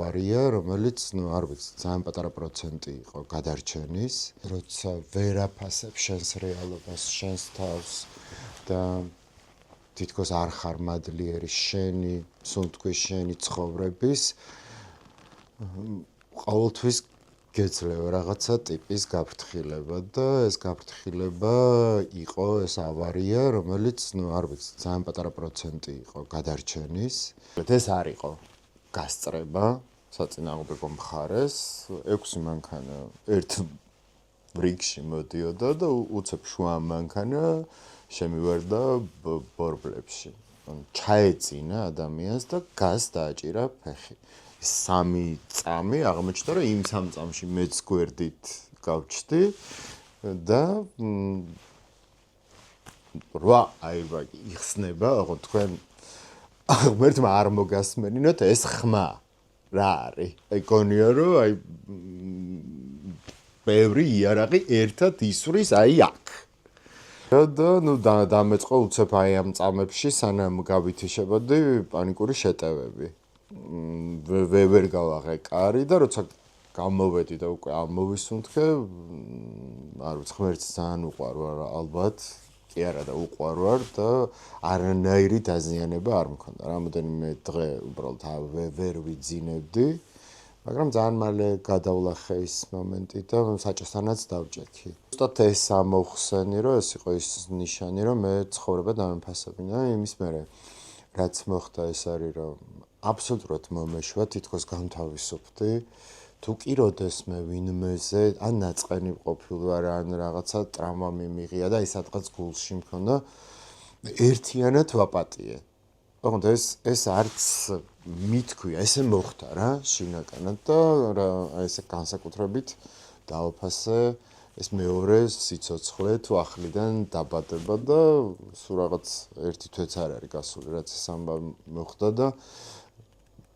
ავარია, რომელიც, არ ვიცი, ძალიან პატარა პროცენტი იყო გადარჩენის, როცა ვერ აფასებ შენს რეალობას, შენს თავს და თითქოს არ ხარ მადლიერი შენი, სუნთქვის შენი ცხოვრების, ყოველთვის გეძლევა რაღაცა ტიპის გაფრთხილება და ეს გაფრთხილება იყო ეს ავარია, რომელიც, არ ვიცი, ძალიან პატარა პროცენტი იყო გადარჩენის. ეს არ იყო გასწრება საწინააღმდეგო მხარეს, 6 მანქანა ერთ რიგში მოდიოდა და უცებ შუა მანქანა შემივარდა ბორბლებში. ჩაეწინა ადამიანს და გაზ დააჭირა ფეხი. 3 წამი აღმოჩნდა, რომ იმ 3 წამში მეც გვერდით გავჩდი და 8 აირბაგი იხსნება, ხო თქვენ ღმერთმა არ მოგასმენინოთ ეს ხმა რა არის? აი გონია რომ აი ბევრი იარაღი ერთად ისვრის აი აქ. და დამეწყო უცებ აი ამ წამებში სანამ გავითიშებოდი პანიკური შეტევები. ვერ გავაღე კარი და როცა გამოვედი და უკვე ამოვისუნთქე, არ ვიცი, ღმერთს ძალიან უყვარვარ ალბათ, კი არა და უყვარვარ და არანაირი დაზიანება არ მქონდა. რამოდენიმე დღე უბრალოდ ვერ ვიძინებდი, მაგრამ ძალიან მალე გადავლახე ის მომენტი და საჭესანაც დავჭექი. ზუსტად ეს ამოვხსენი, რომ ეს იყო ის ნიშანი, რომ მე ცხოვრება დამეფასებინა და იმის მერე რაც მოხდა ეს არის, რომ აბსოლუტურად მომეშვა, თითქოს გამთავისუფლდი. თუ კი როდესმე ვინმეზე ან ნაწყენი ყოფილი ვარ, ან რაღაცა ტრავმა მიმიღია და ის სადღაც გულში მქონდა, ერთიანად ვაპატიე. ოღონდ ეს არც მithქვია, ესე მოხდა რა, შინაგანად და ესე განსაკუთრებით დავაფასე ეს მეორე სიცოცხლე თუ ახლიდან დაბადება და სულ რაღაც 1 თვეც არ არის გასული, რაც ეს ამბავი მოხდა და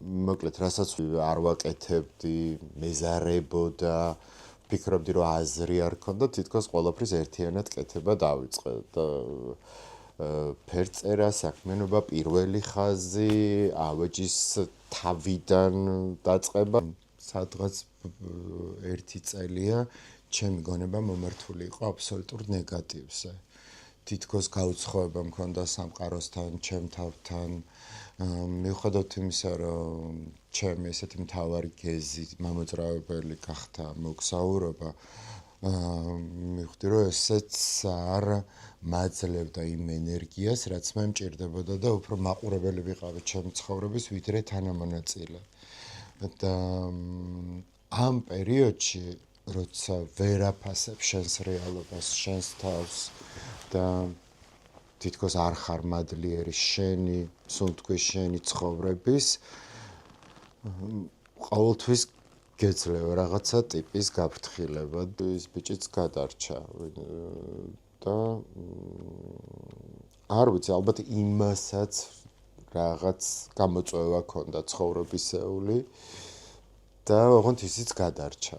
მოკლედ, რასაც არ ვაკეთებდი, მეზარებოდა, ფიქრობდი, რომ აზრი არ ქონდა, თითქოს ყველაფრის ერთიანად კეთება დავიწყე და ფერწერა, საქმიანობა, პირველი ხაზი, ავეჯის თავიდან დაწყება, სადღაც 1 წელია ჩემი გონება მომართული იყო აბსოლუტურ ნეგატივზე. თითქოს გაუცხოება მქონდა სამყაროსთან, ჩემ თავთან. მიუხედავად იმისა, რომ ჩემი ესეთი მთავარი გეზი, მამოძრავებელი გახდა მოგზაურობა, მივხვდი, რომ ესეც არ მაძლევდა იმ ენერგიას, რაც მე მჭირდებოდა და უფრო მაყურებელი ვიყავი ჩემი ცხოვრების, ვიდრე თანამონაწილე. და ამ პერიოდში, როცა ვერ აფასებ შენს რეალობას, შენს თავს და თითქოს არ ხარ მადლიერი შენი, სუნთქვის შენი ცხოვრების, ყოველთვის გეძლევა რაღაცა ტიპის გაფრთხილება. ის ბიჭიც გადარჩა და არ ვიცი, ალბათ იმასაც რაღაც გამოწვევა ქონდა ცხოვრებისეული და ოღონდ ისიც გადარჩა.